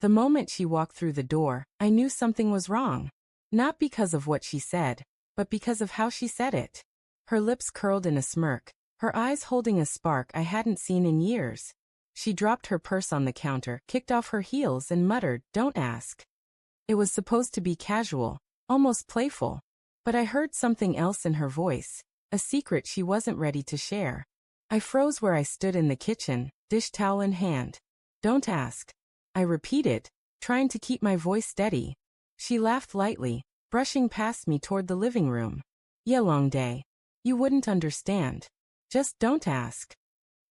The moment she walked through the door, I knew something was wrong. Not because of what she said, but because of how she said it. Her lips curled in a smirk, her eyes holding a spark I hadn't seen in years. She dropped her purse on the counter, kicked off her heels and muttered, "Don't ask." It was supposed to be casual, almost playful. But I heard something else in her voice, a secret she wasn't ready to share. I froze where I stood in the kitchen, dish towel in hand. "Don't ask," I repeated, trying to keep my voice steady. She laughed lightly, brushing past me toward the living room. "Yeah, long day. You wouldn't understand. Just don't ask."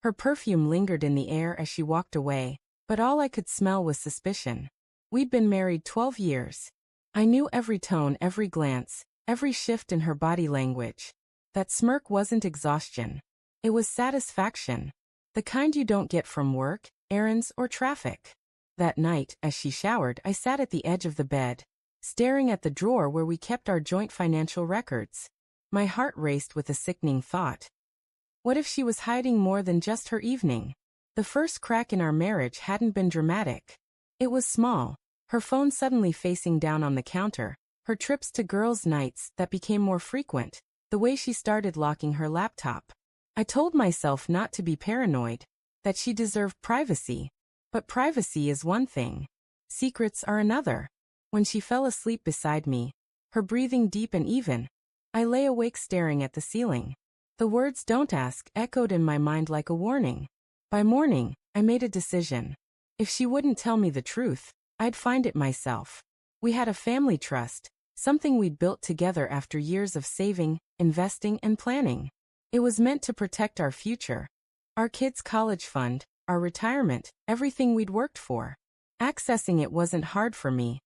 Her perfume lingered in the air as she walked away, but all I could smell was suspicion. We'd been married 12 years. I knew every tone, every glance, every shift in her body language. That smirk wasn't exhaustion. It was satisfaction. The kind you don't get from work, errands, or traffic. That night, as she showered, I sat at the edge of the bed, staring at the drawer where we kept our joint financial records. My heart raced with a sickening thought. What if she was hiding more than just her evening? The first crack in our marriage hadn't been dramatic. It was small, her phone suddenly facing down on the counter, her trips to girls' nights that became more frequent, the way she started locking her laptop. I told myself not to be paranoid, that she deserved privacy. But privacy is one thing. Secrets are another. When she fell asleep beside me, her breathing deep and even, I lay awake staring at the ceiling. The words "don't ask" echoed in my mind like a warning. By morning, I made a decision. If she wouldn't tell me the truth, I'd find it myself. We had a family trust, something we'd built together after years of saving, investing, and planning. It was meant to protect our future. Our kids' college fund, our retirement, everything we'd worked for. Accessing it wasn't hard for me.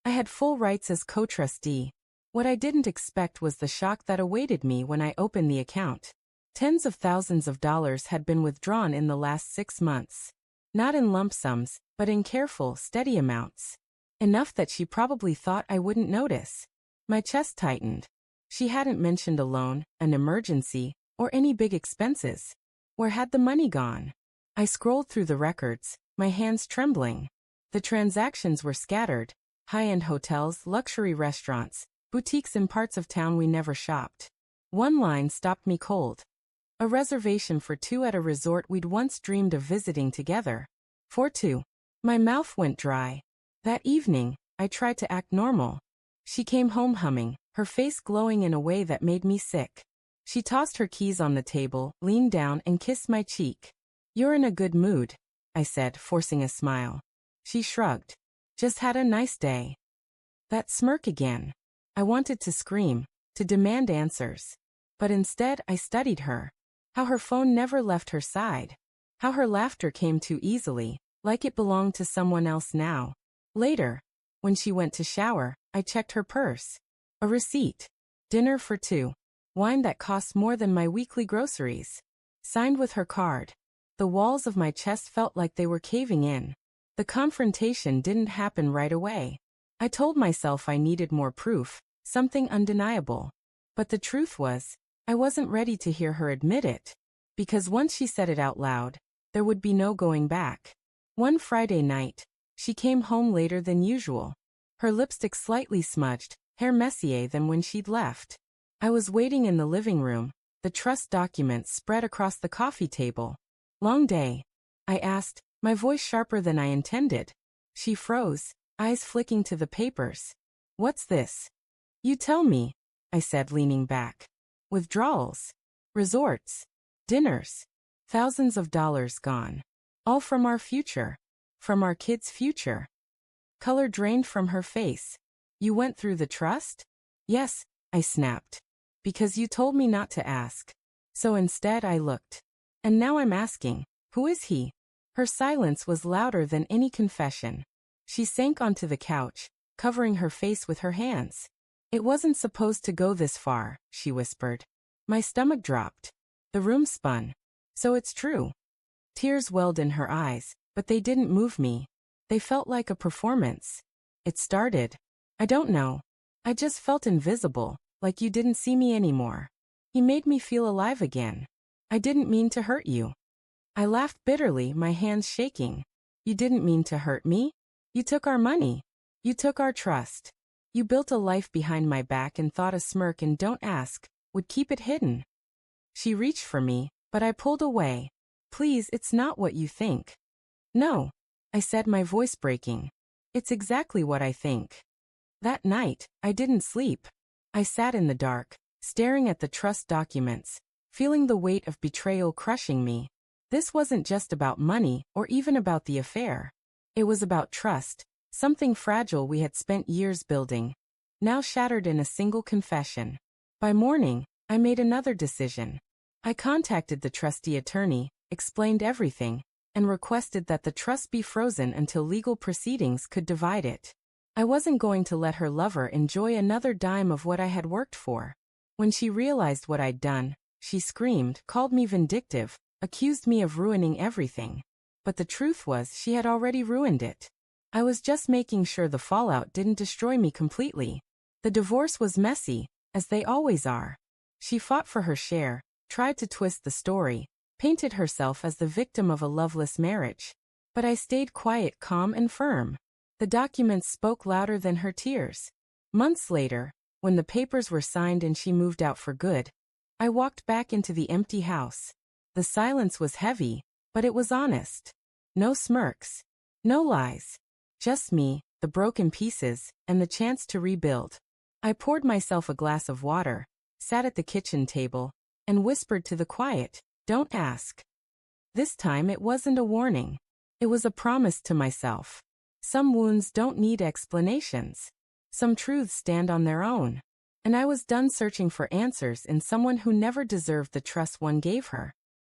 I had full rights as co-trustee. What I didn't expect was the shock that awaited me when I opened the account. Tens of thousands of dollars had been withdrawn in the last 6 months. Not in lump sums, but in careful, steady amounts. Enough that she probably thought I wouldn't notice. My chest tightened. She hadn't mentioned a loan, an emergency, or any big expenses. Where had the money gone? I scrolled through the records, my hands trembling. The transactions were scattered. High-end hotels, luxury restaurants, boutiques in parts of town we never shopped. One line stopped me cold. A reservation for 2 at a resort we'd once dreamed of visiting together. For 2. My mouth went dry. That evening, I tried to act normal. She came home humming, her face glowing in a way that made me sick. She tossed her keys on the table, leaned down and kissed my cheek. "You're in a good mood," I said, forcing a smile. She shrugged. "Just had a nice day." That smirk again. I wanted to scream, to demand answers. But instead I studied her. How her phone never left her side. How her laughter came too easily, like it belonged to someone else now. Later, when she went to shower, I checked her purse. A receipt. Dinner for 2. Wine that cost more than my weekly groceries. Signed with her card. The walls of my chest felt like they were caving in. The confrontation didn't happen right away. I told myself I needed more proof, something undeniable. But the truth was, I wasn't ready to hear her admit it. Because once she said it out loud, there would be no going back. One Friday night, she came home later than usual. Her lipstick slightly smudged, hair messier than when she'd left. I was waiting in the living room, the trust documents spread across the coffee table. "Long day?" I asked, my voice sharper than I intended. She froze, eyes flicking to the papers. "What's this?" "You tell me," I said, leaning back. "Withdrawals. Resorts. Dinners. Thousands of dollars gone. All from our future. From our kids' future." Color drained from her face. "You went through the trust?" "Yes," I snapped. "Because you told me not to ask. So instead I looked. And now I'm asking, who is he?" Her silence was louder than any confession. She sank onto the couch, covering her face with her hands. "It wasn't supposed to go this far," she whispered. My stomach dropped. The room spun. "So it's true." Tears welled in her eyes, but they didn't move me. They felt like a performance. "It started. I don't know. I just felt invisible, like you didn't see me anymore. He made me feel alive again. I didn't mean to hurt you." I laughed bitterly, my hands shaking. "You didn't mean to hurt me?" You took our money. You took our trust. You built a life behind my back and thought a smirk and don't ask would keep it hidden. She reached for me, but I pulled away. Please, it's not what you think. No, I said, my voice breaking. It's exactly what I think. That night, I didn't sleep. I sat in the dark, staring at the trust documents, feeling the weight of betrayal crushing me. This wasn't just about money or even about the affair. It was about trust, something fragile we had spent years building, now shattered in a single confession. By morning, I made another decision. I contacted the trustee attorney, explained everything, and requested that the trust be frozen until legal proceedings could divide it. I wasn't going to let her lover enjoy another dime of what I had worked for. When she realized what I'd done, she screamed, called me vindictive, accused me of ruining everything. But the truth was she had already ruined it. I was just making sure the fallout didn't destroy me completely. The divorce was messy, as they always are. She fought for her share, tried to twist the story, painted herself as the victim of a loveless marriage. But I stayed quiet, calm and firm. The documents spoke louder than her tears. Months later, when the papers were signed and she moved out for good, I walked back into the empty house. The silence was heavy, but it was honest. No smirks. No lies. Just me, the broken pieces, and the chance to rebuild. I poured myself a glass of water, sat at the kitchen table, and whispered to the quiet, "Don't ask." This time it wasn't a warning. It was a promise to myself. Some wounds don't need explanations. Some truths stand on their own. And I was done searching for answers in someone who never deserved the trust one gave her.